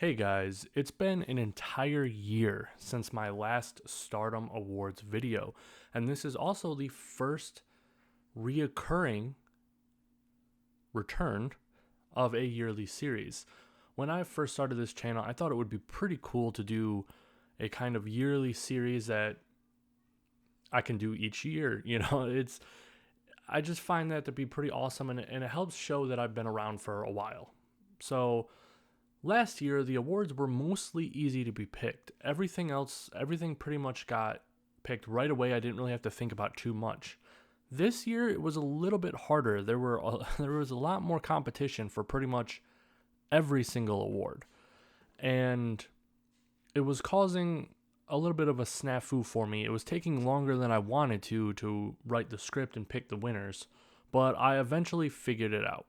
Hey guys, it's been an entire year since my last Stardom Awards video, and this is also the first reoccurring return of a yearly series. When I first started this channel, I thought it would be pretty cool to do a kind of yearly series that I can do each year. I just find that to be pretty awesome, and it helps show that I've been around for a while. So last year, the awards were mostly easy to be picked. Everything pretty much got picked right away. I didn't really have to think about too much. This year, it was a little bit harder. There was a lot more competition for pretty much every single award, and it was causing a little bit of a snafu for me. It was taking longer than I wanted to write the script and pick the winners, but I eventually figured it out.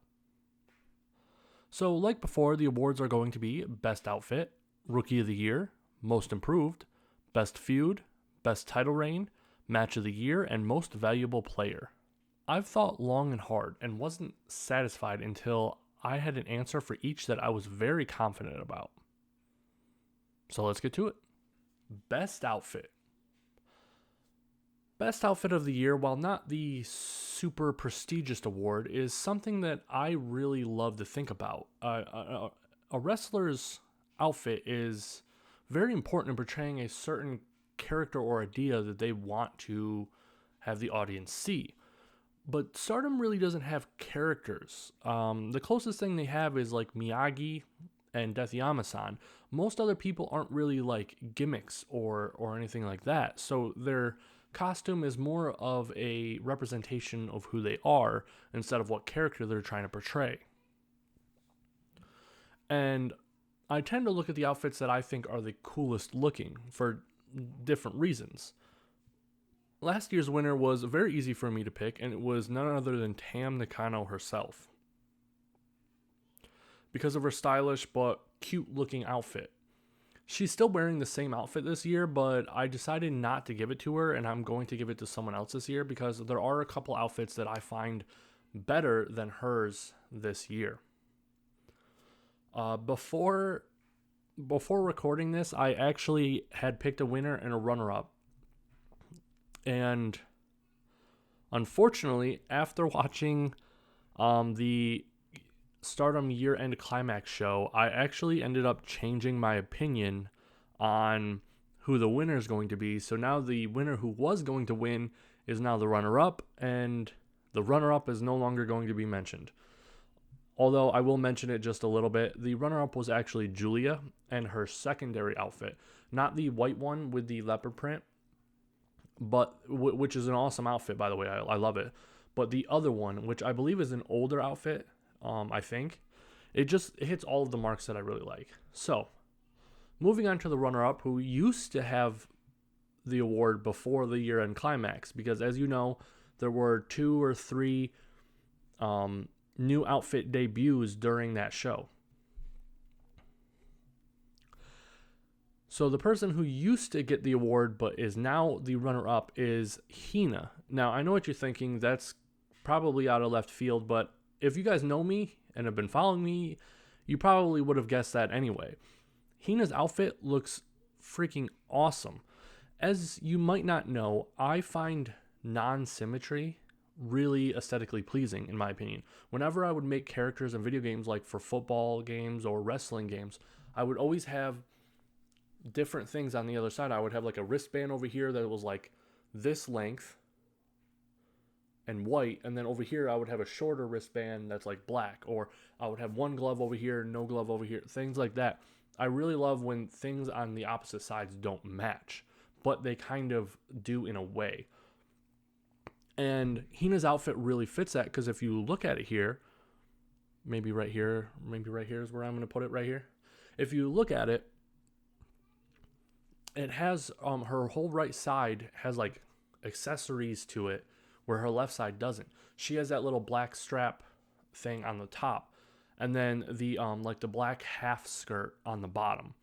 So, like before, the awards are going to be Best Outfit, Rookie of the Year, Most Improved, Best Feud, Best Title Reign, Match of the Year, and Most Valuable Player. I've thought long and hard and wasn't satisfied until I had an answer for each that I was very confident about. So let's get to it. Best Outfit. Best Outfit of the Year, while not the super prestigious award, is something that I really love to think about. A wrestler's outfit is very important in portraying a certain character or idea that they want to have the audience see. But Stardom really doesn't have characters. The closest thing they have is like Miyagi and Death Yama-san. Most other people aren't really like gimmicks or anything like that. So their costume is more of a representation of who they are instead of what character they're trying to portray. And I tend to look at the outfits that I think are the coolest looking for different reasons. Last year's winner was very easy for me to pick, and it was none other than Tam Nakano herself, because of her stylish but cute looking outfit. She's still wearing the same outfit this year, but I decided not to give it to her, and I'm going to give it to someone else this year because there are a couple outfits that I find better than hers this year. Before recording this, I actually had picked a winner and a runner-up, and unfortunately, after watching the Stardom year-end climax show, I actually ended up changing my opinion on who the winner is going to be. So now the winner who was going to win is now the runner-up, and the runner-up is no longer going to be mentioned. Although I will mention it just a little bit, the runner-up was actually Julia and her secondary outfit, not the white one with the leopard print, but which is an awesome outfit, by the way. I love it. But the other one, which I believe is an older outfit, I think, it hits all of the marks that I really like. So, moving on to the runner-up, who used to have the award before the year-end climax, because as you know, there were 2 or 3 new outfit debuts during that show. So the person who used to get the award but is now the runner-up is Hina. Now, I know what you're thinking. That's probably out of left field, but if you guys know me and have been following me, you probably would have guessed that anyway. Hina's outfit looks freaking awesome. As you might not know, I find non-symmetry really aesthetically pleasing, in my opinion. Whenever I would make characters in video games, like for football games or wrestling games, I would always have different things on the other side. I would have like a wristband over here that was like this length and white, and then over here I would have a shorter wristband that's like black, or I would have one glove over here, no glove over here, things like that. I really love when things on the opposite sides don't match, but they kind of do in a way. And Hina's outfit really fits that, because if you look at it here, maybe right here is where I'm going to put it, right here. If you look at it, it has her whole right side has like accessories to it, where her left side doesn't. She has that little black strap thing on the top, and then the like the black half skirt on the bottom,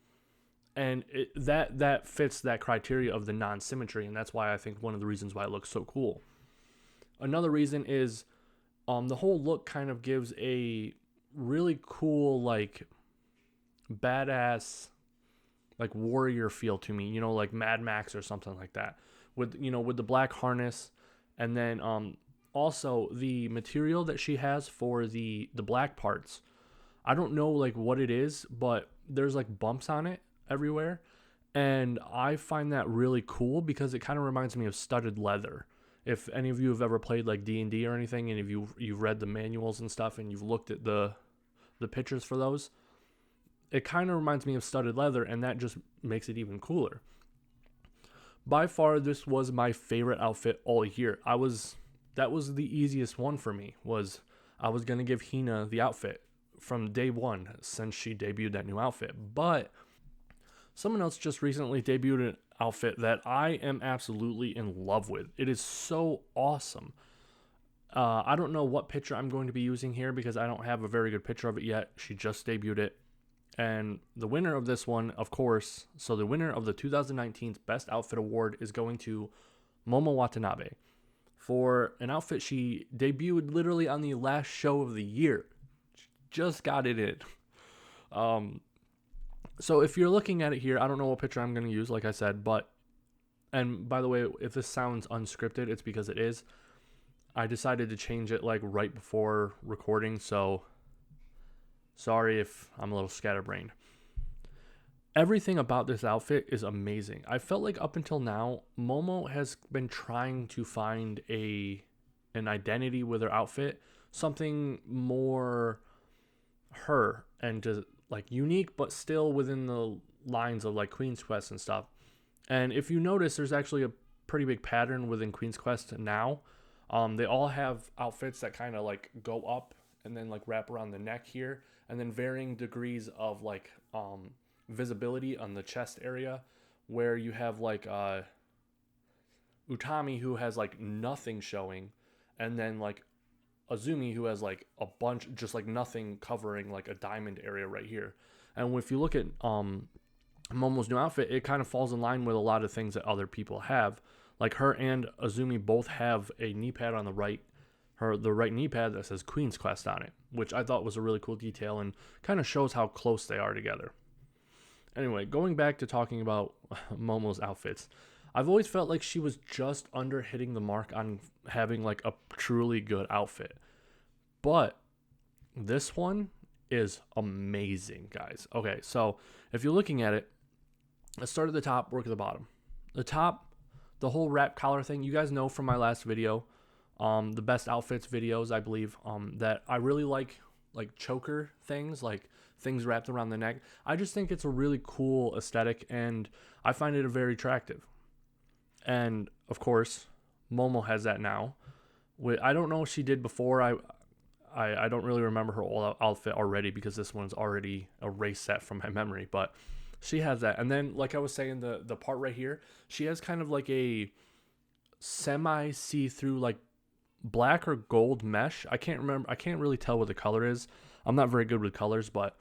and that fits that criteria of the non-symmetry, and that's why I think one of the reasons why it looks so cool. Another reason is the whole look kind of gives a really cool like badass like warrior feel to me, like Mad Max or something like that. With the black harness, and then also the material that she has for the black parts. I don't know like what it is, but there's like bumps on it everywhere, and I find that really cool because it kind of reminds me of studded leather. If any of you have ever played like D&D or anything, and if you've read the manuals and stuff, and you've looked at the pictures for those, it kind of reminds me of studded leather, and that just makes it even cooler. By far, this was my favorite outfit all year. That was the easiest one for me. I was gonna give Hina the outfit from day one since she debuted that new outfit, but someone else just recently debuted an outfit that I am absolutely in love with. It is so awesome. I don't know what picture I'm going to be using here because I don't have a very good picture of it yet. She just debuted it. And the winner of this one, of course, so the winner of the 2019 Best Outfit Award is going to Momo Watanabe for an outfit she debuted literally on the last show of the year. She just got it in. So if you're looking at it here, I don't know what picture I'm going to use, like I said, and by the way, if this sounds unscripted, it's because it is. I decided to change it like right before recording, so sorry if I'm a little scatterbrained. Everything about this outfit is amazing. I felt like up until now, Momo has been trying to find an identity with her outfit, something more her and just like unique, but still within the lines of like Queen's Quest and stuff. And if you notice, there's actually a pretty big pattern within Queen's Quest now. They all have outfits that kind of like go up and then like wrap around the neck here, and then varying degrees of like visibility on the chest area, where you have like Utami who has like nothing showing, and then like Azumi who has like a bunch, just like nothing covering like a diamond area right here. And if you look at Momo's new outfit, it kind of falls in line with a lot of things that other people have. Like her and Azumi both have a knee pad on the right knee pad that says Queen's Quest on it, which I thought was a really cool detail and kind of shows how close they are together. Anyway, going back to talking about Momo's outfits, I've always felt like she was just under hitting the mark on having like a truly good outfit. But this one is amazing, guys. Okay, so if you're looking at it, let's start at the top, work at the bottom. The top, the whole wrap collar thing, you guys know from my last video, the best outfits videos, I believe, that I really like choker things, like things wrapped around the neck. I just think it's a really cool aesthetic, and I find it very attractive. And of course, Momo has that now. I don't know if she did before. I don't really remember her old outfit already because this one's already erased that from my memory, but she has that. And then, like I was saying, the part right here, she has kind of like a semi see-through like black or gold mesh. I can't remember. I can't really tell what the color is. I'm not very good with colors, but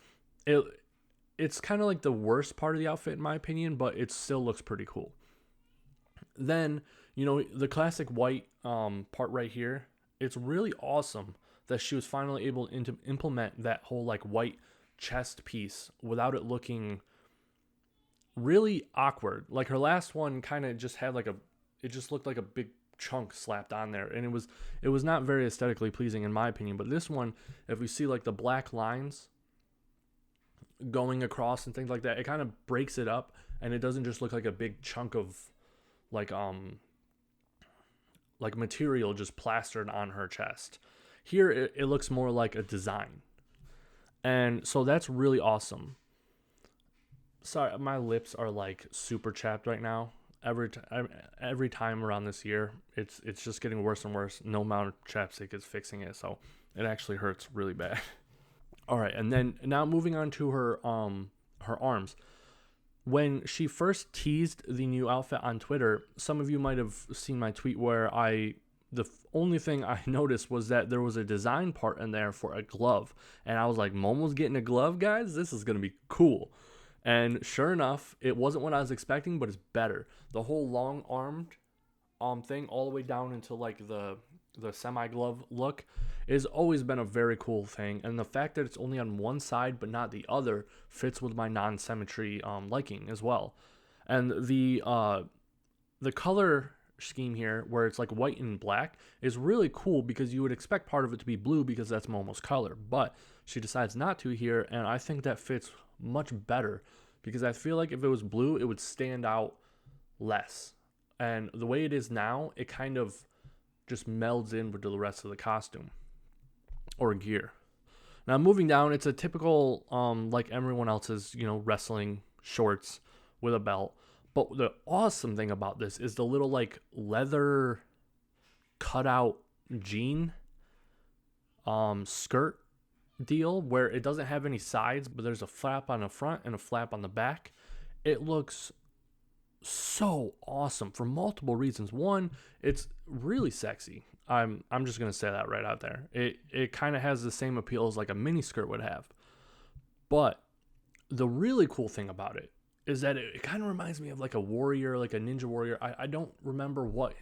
it's kind of like the worst part of the outfit in my opinion, but it still looks pretty cool. Then, the classic white part right here, it's really awesome that she was finally able to implement that whole like white chest piece without it looking really awkward. Like her last one kind of just had it just looked like a big chunk slapped on there, and it was not very aesthetically pleasing in my opinion. But this one, if we see like the black lines going across and things like that, it kind of breaks it up, and it doesn't just look like a big chunk of like material just plastered on her chest. Here it looks more like a design, and so that's really awesome. Sorry, my lips are like super chapped right now. Every time around this year, it's just getting worse and worse. No amount of chapstick is fixing it, so it actually hurts really bad. All right, and then now moving on to her arms. When she first teased the new outfit on Twitter, some of you might have seen my tweet where the only thing I noticed was that there was a design part in there for a glove, and I was like, Momo's getting a glove, guys? This is gonna be cool. And sure enough, it wasn't what I was expecting, but it's better. The whole long-armed thing all the way down into like the the semi-glove look, has always been a very cool thing. And the fact that it's only on one side but not the other fits with my non-symmetry liking as well. And the color scheme here, where it's like white and black, is really cool because you would expect part of it to be blue because that's Momo's color. But she decides not to here, and I think that fits much better because I feel like if it was blue, it would stand out less. And the way it is now, it kind of just melds in with the rest of the costume or gear. Now moving down, it's a typical like everyone else's, wrestling shorts with a belt. But the awesome thing about this is the little like leather cutout jean skirt deal where it doesn't have any sides, but there's a flap on the front and a flap on the back. It looks so awesome for multiple reasons. One, it's really sexy. I'm just gonna say that right out there. It kind of has the same appeal as like a mini skirt would have. But the really cool thing about it is that it kind of reminds me of like a warrior, like a ninja warrior. I don't remember what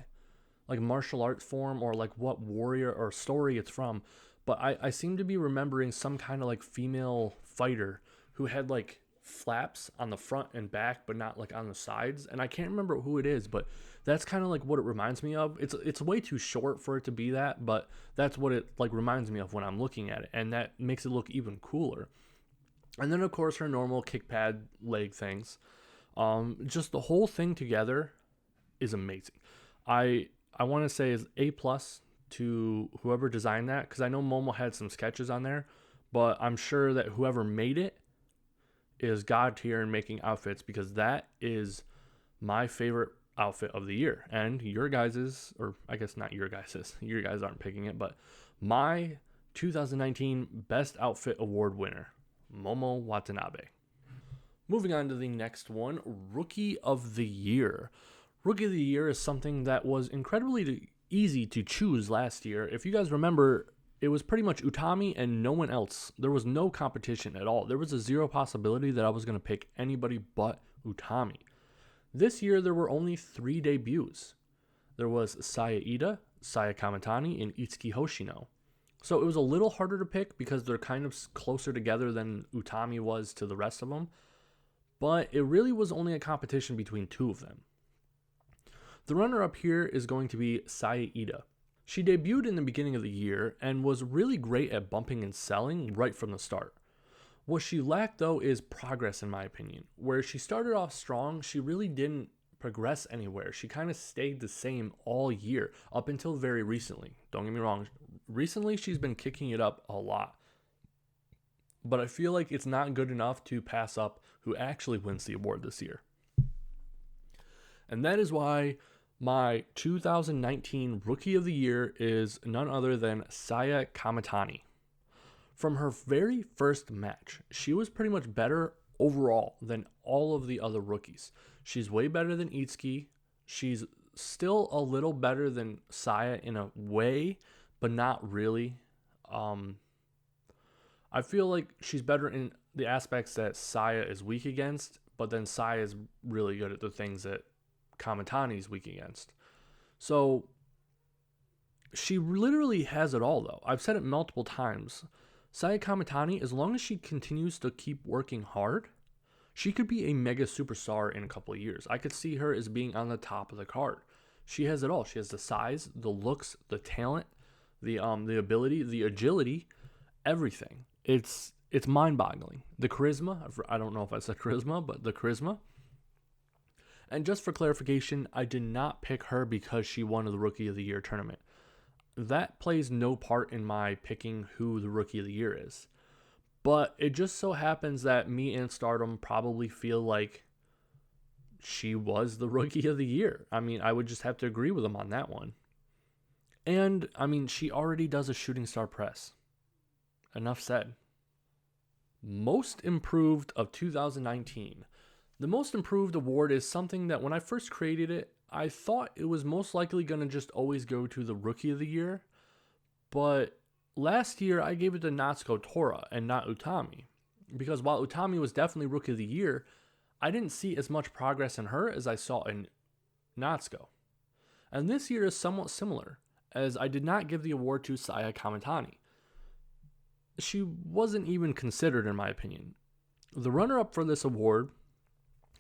like martial arts form or like what warrior or story it's from, but I seem to be remembering some kind of like female fighter who had like flaps on the front and back but not like on the sides, and I can't remember who it is, but that's kind of like what it reminds me of. It's way too short for it to be that, but that's what it like reminds me of when I'm looking at it, and that makes it look even cooler. And then of course her normal kick pad leg things. Just the whole thing together is amazing. I want to say is A+ to whoever designed that, because I know Momo had some sketches on there, but I'm sure that whoever made it is god tier in making outfits, because that is my favorite outfit of the year. And your guys's, or I guess not your guys's, you guys aren't picking it, but my 2019 Best Outfit Award winner, Momo Watanabe. Moving on to the next one, Rookie of the Year. Rookie of the Year is something that was incredibly easy to choose last year. If you guys remember, it was pretty much Utami and no one else. There was no competition at all. There was a zero possibility that I was going to pick anybody but Utami. This year, there were only 3 debuts. There was Saya Ida, Saya Kamatani, and Itsuki Hoshino. So it was a little harder to pick because they're kind of closer together than Utami was to the rest of them. But it really was only a competition between 2 of them. The runner-up here is going to be Saya Ida. She debuted in the beginning of the year and was really great at bumping and selling right from the start. What she lacked, though, is progress, in my opinion. Where she started off strong, she really didn't progress anywhere. She kind of stayed the same all year, up until very recently. Don't get me wrong, recently she's been kicking it up a lot. But I feel like it's not good enough to pass up who actually wins the award this year. And that is why my 2019 Rookie of the Year is none other than Saya Kamatani. From her very first match, she was pretty much better overall than all of the other rookies. She's way better than Itsuki. She's still a little better than Saya in a way, but not really. I feel like she's better in the aspects that Saya is weak against, but then Saya is really good at the things that Kamatani is weak against. So she literally has it all, though. I've said it multiple times. Saya Kamatani, as long as she continues to keep working hard, she could be a mega superstar in a couple of years. I could see her as being on the top of the card. She has it all. She has the size, the looks, the talent, the ability, the agility, everything. It's mind-boggling. The charisma, I don't know if I said charisma, but the charisma. And just for clarification, I did not pick her because she won the Rookie of the Year tournament. That plays no part in my picking who the Rookie of the Year is. But it just so happens that me and Stardom probably feel like she was the Rookie of the Year. I mean, I would just have to agree with them on that one. And, I mean, she already does a shooting star press. Enough said. Most Improved of 2019. The Most Improved award is something that when I first created it, I thought it was most likely going to just always go to the Rookie of the Year. But last year, I gave it to Natsuko Tora and not Utami. Because while Utami was definitely Rookie of the Year, I didn't see as much progress in her as I saw in Natsuko. And this year is somewhat similar. as I did not give the award to Saya Kamatani. She wasn't even considered, in my opinion. The runner-up for this award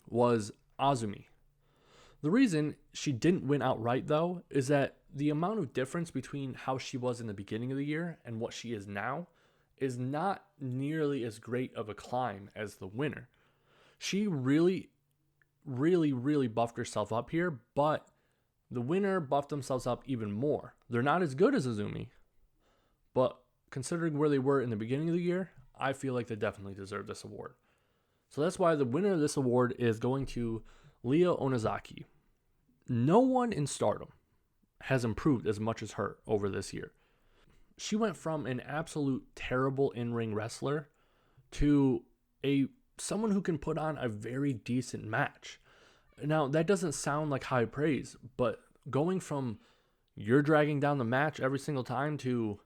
was Azumi. The reason she didn't win outright, though, is that the amount of difference between how she was in the beginning of the year and what she is now is not nearly as great of a climb as the winner. She really, really buffed herself up here, but the winner buffed themselves up even more. They're not as good as Azumi, but considering where they were in the beginning of the year, I feel like they definitely deserve this award. So that's why the winner of this award is going to Leah Onozaki. No one in Stardom has improved as much as her over this year. She went from an absolute terrible in-ring wrestler to someone who can put on a very decent match. Now, that doesn't sound like high praise, but going from you're dragging down the match every single time to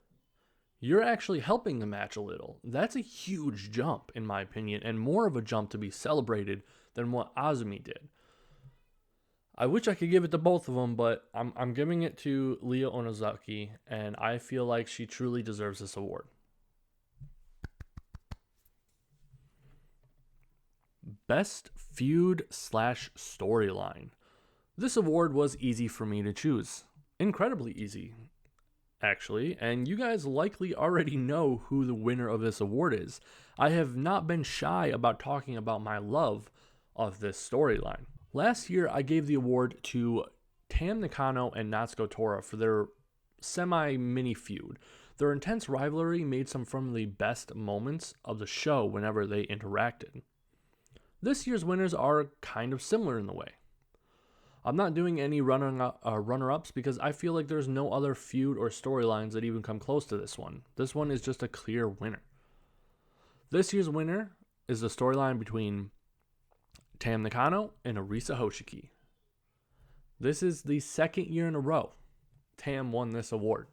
you're actually helping the match a little, that's a huge jump, in my opinion, and more of a jump to be celebrated than what Azumi did. I wish I could give it to both of them, but I'm giving it to Leah Onozaki, and I feel like she truly deserves this award. Best feud / storyline. This award was easy for me to choose. Incredibly easy, actually, and you guys likely already know who the winner of this award is. I have not been shy about talking about my love of this storyline. Last year, I gave the award to Tam Nakano and Natsuko Tora for their semi-mini feud. Their intense rivalry made some from the best moments of the show whenever they interacted. This year's winners are kind of similar in the way. I'm not doing any runner-ups because I feel like there's no other feud or storylines that even come close to this one. This one is just a clear winner. This year's winner is the storyline between Tam Nakano and Arisa Hoshiki. This is the second year in a row Tam won this award.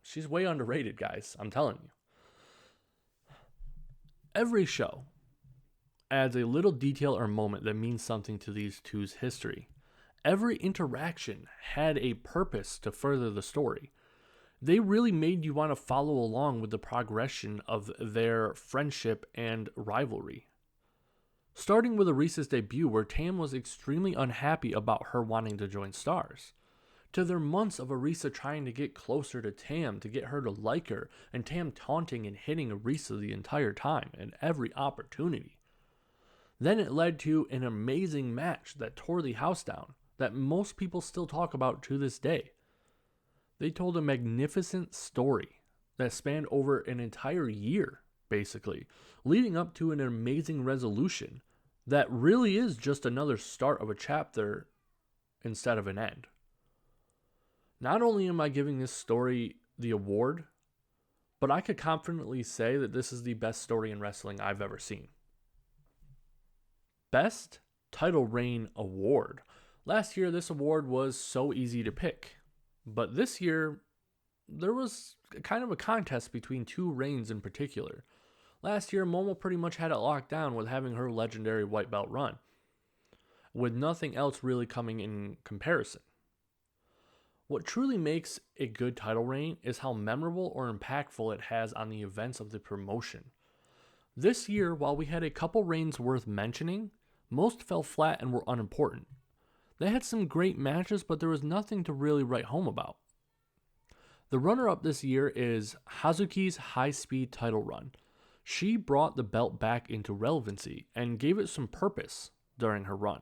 She's way underrated, guys. I'm telling you. Every show adds a little detail or moment that means something to these two's history. Every interaction had a purpose to further the story. They really made you want to follow along with the progression of their friendship and rivalry. Starting with Arisa's debut, where Tam was extremely unhappy about her wanting to join Stars, to their months of Arisa trying to get closer to Tam to get her to like her, and Tam taunting and hitting Arisa the entire time and every opportunity. Then it led to an amazing match that tore the house down, that most people still talk about to this day. They told a magnificent story that spanned over an entire year, basically, leading up to an amazing resolution that really is just another start of a chapter instead of an end. Not only am I giving this story the award, but I could confidently say that this is the best story in wrestling I've ever seen. Best Title Reign Award. Last year, this award was so easy to pick. But this year, there was kind of a contest between two reigns in particular. Last year, Momo pretty much had it locked down with having her legendary white belt run, with nothing else really coming in comparison. What truly makes a good title reign is how memorable or impactful it has on the events of the promotion. This year, while we had a couple reigns worth mentioning, most fell flat and were unimportant. They had some great matches, but there was nothing to really write home about. The runner-up this year is Hazuki's high-speed title run. She brought the belt back into relevancy and gave it some purpose during her run.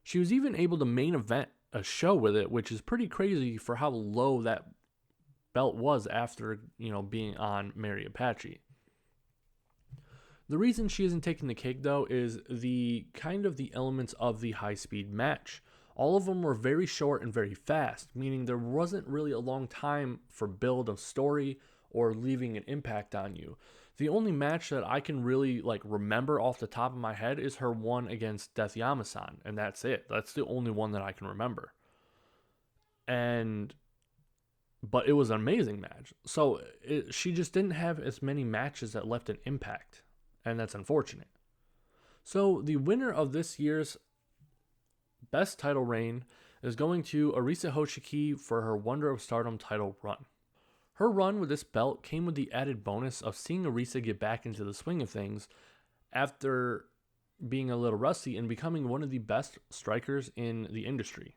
She was even able to main event a show with it, which is pretty crazy for how low that belt was after, being on Mary Apache. The reason she isn't taking the cake, though, is the elements of the high-speed match. All of them were very short and very fast, meaning there wasn't really a long time for build of story or leaving an impact on you. The only match that I can really remember off the top of my head is her one against Death Yamasan, and that's it. That's the only one that I can remember. But it was an amazing match. So she just didn't have as many matches that left an impact. And that's unfortunate. So the winner of this year's best title reign is going to Arisa Hoshiki for her Wonder of Stardom title run. Her run with this belt came with the added bonus of seeing Arisa get back into the swing of things after being a little rusty and becoming one of the best strikers in the industry.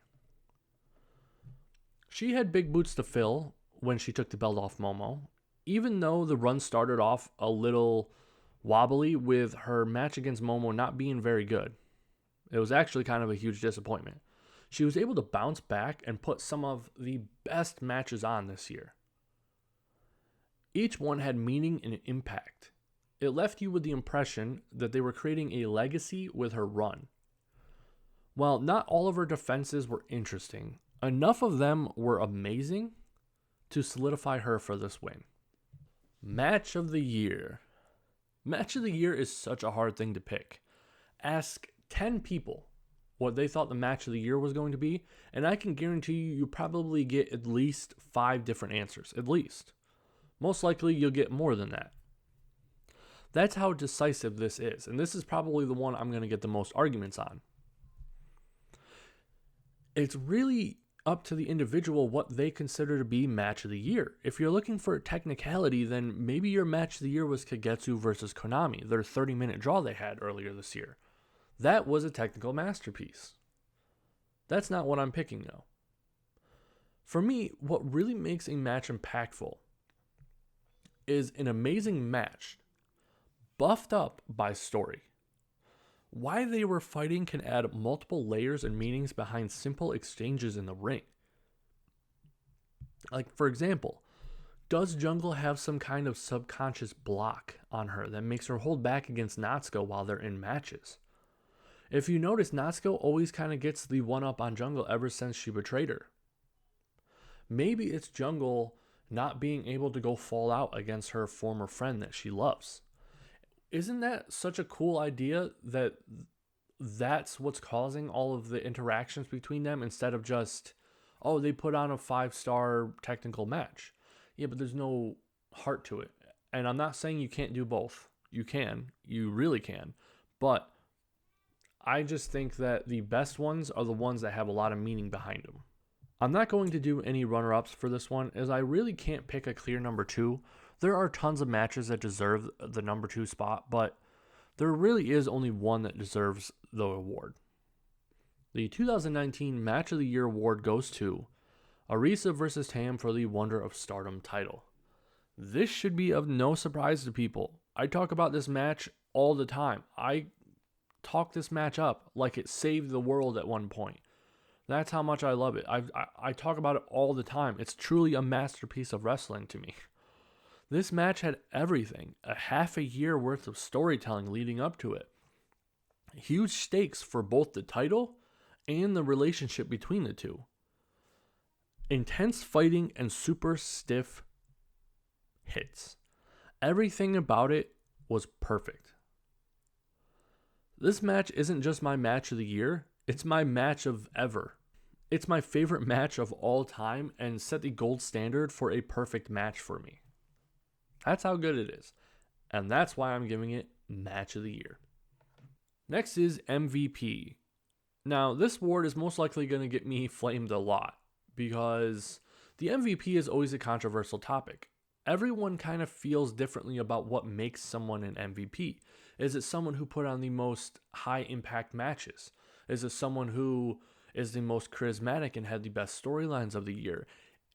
She had big boots to fill when she took the belt off Momo, even though the run started off a little wobbly with her match against Momo not being very good. It was actually kind of a huge disappointment. She was able to bounce back and put some of the best matches on this year. Each one had meaning and impact. It left you with the impression that they were creating a legacy with her run. While not all of her defenses were interesting, enough of them were amazing to solidify her for this win. Match of the year. Match of the year is such a hard thing to pick. Ask 10 people what they thought the match of the year was going to be, and I can guarantee you probably get at least 5 different answers, at least. Most likely you'll get more than that. That's how decisive this is, and this is probably the one I'm going to get the most arguments on. It's really up to the individual what they consider to be match of the year. If you're looking for a technicality, then maybe your match of the year was Kagetsu versus Konami, their 30-minute draw they had earlier this year. That was a technical masterpiece. That's not what I'm picking, though. For me, what really makes a match impactful is an amazing match buffed up by story. Why they were fighting can add multiple layers and meanings behind simple exchanges in the ring. Like, for example, does Jungle have some kind of subconscious block on her that makes her hold back against Natsuko while they're in matches? If you notice, Natsuko always kind of gets the one-up on Jungle ever since she betrayed her. Maybe it's Jungle not being able to go fall out against her former friend that she loves. Isn't that such a cool idea that that's what's causing all of the interactions between them instead of just, oh, they put on a 5-star technical match? Yeah, but there's no heart to it. And I'm not saying you can't do both. You can. You really can. But I just think that the best ones are the ones that have a lot of meaning behind them. I'm not going to do any runner-ups for this one, as I really can't pick a clear number 2. There are tons of matches that deserve the number 2 spot, but there really is only one that deserves the award. The 2019 Match of the Year award goes to Arisa versus Tam for the Wonder of Stardom title. This should be of no surprise to people. I talk about this match all the time. I talk this match up like it saved the world at one point. That's how much I love it. I talk about it all the time. It's truly a masterpiece of wrestling to me. This match had everything. A half a year worth of storytelling leading up to it. Huge stakes for both the title and the relationship between the two. Intense fighting and super stiff hits. Everything about it was perfect. This match isn't just my match of the year, it's my match of ever. It's my favorite match of all time and set the gold standard for a perfect match for me. That's how good it is. And that's why I'm giving it match of the year. Next is MVP. Now, this award is most likely going to get me flamed a lot because the MVP is always a controversial topic. Everyone kind of feels differently about what makes someone an MVP. Is it someone who put on the most high impact matches? Is it someone who is the most charismatic and had the best storylines of the year?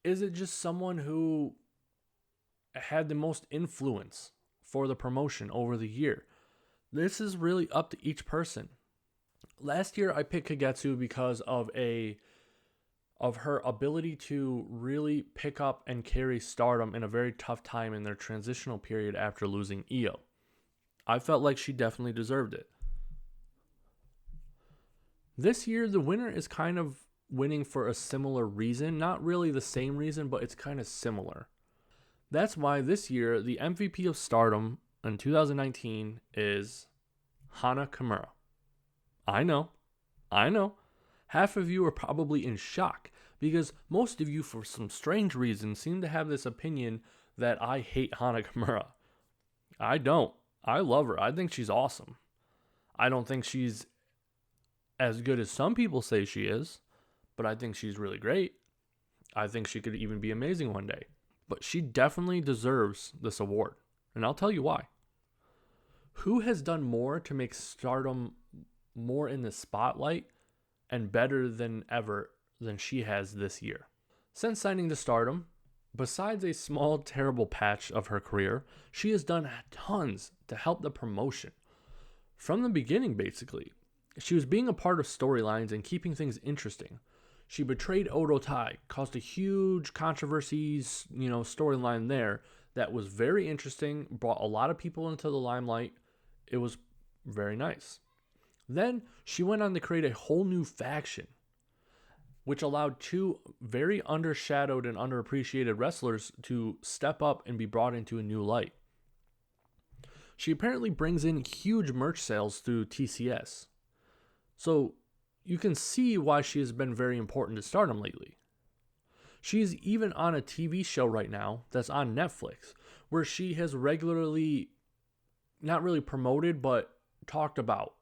Is it just someone who had the most influence for the promotion over the year? This is really up to each person. Last year I picked Kagetsu because of her ability to really pick up and carry Stardom in a very tough time in their transitional period after losing Io. I felt like she definitely deserved it. This year, the winner is kind of winning for a similar reason. Not really the same reason, but it's kind of similar. That's why this year, the MVP of Stardom in 2019 is Hana Kimura. I know. Half of you are probably in shock because most of you, for some strange reason, seem to have this opinion that I hate Hana Kimura. I don't. I love her. I think she's awesome. I don't think she's as good as some people say she is, but I think she's really great. I think she could even be amazing one day. But she definitely deserves this award. And I'll tell you why. Who has done more to make Stardom more in the spotlight and better than ever than she has this year? Since signing to Stardom, besides a small, terrible patch of her career, she has done tons to help the promotion. From the beginning, basically, she was being a part of storylines and keeping things interesting. She betrayed Odo Tai, caused a huge controversies, storyline there that was very interesting, brought a lot of people into the limelight. It was very nice. Then she went on to create a whole new faction, which allowed two very undershadowed and underappreciated wrestlers to step up and be brought into a new light. She apparently brings in huge merch sales through TCS. So you can see why she has been very important to Stardom lately. She's even on a TV show right now that's on Netflix, where she has regularly, not really promoted, but talked about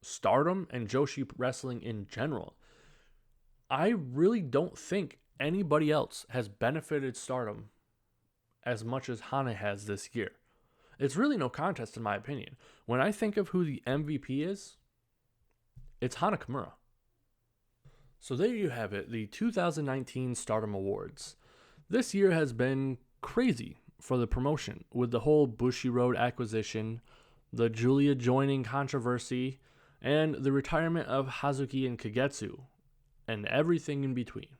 Stardom and Joshi wrestling in general. I really don't think anybody else has benefited Stardom as much as Hana has this year. It's really no contest in my opinion. When I think of who the MVP is, it's Hana Kimura. So there you have it, the 2019 Stardom Awards. This year has been crazy for the promotion, with the whole Bushiroad acquisition, the Julia joining controversy, and the retirement of Hazuki and Kagetsu, and everything in between.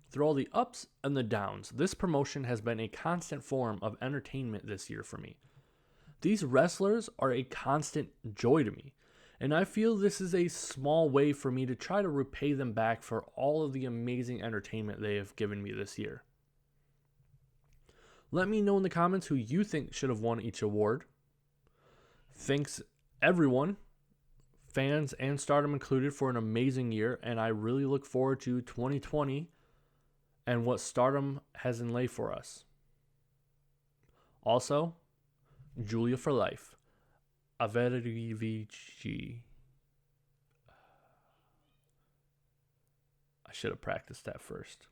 Through all the ups and the downs, this promotion has been a constant form of entertainment this year for me. These wrestlers are a constant joy to me, and I feel this is a small way for me to try to repay them back for all of the amazing entertainment they have given me this year. Let me know in the comments who you think should have won each award. Thanks everyone, fans and Stardom included, for an amazing year, and I really look forward to 2020 and what Stardom has in lay for us. Also, Julia for life. Averivici. I should have practiced that first.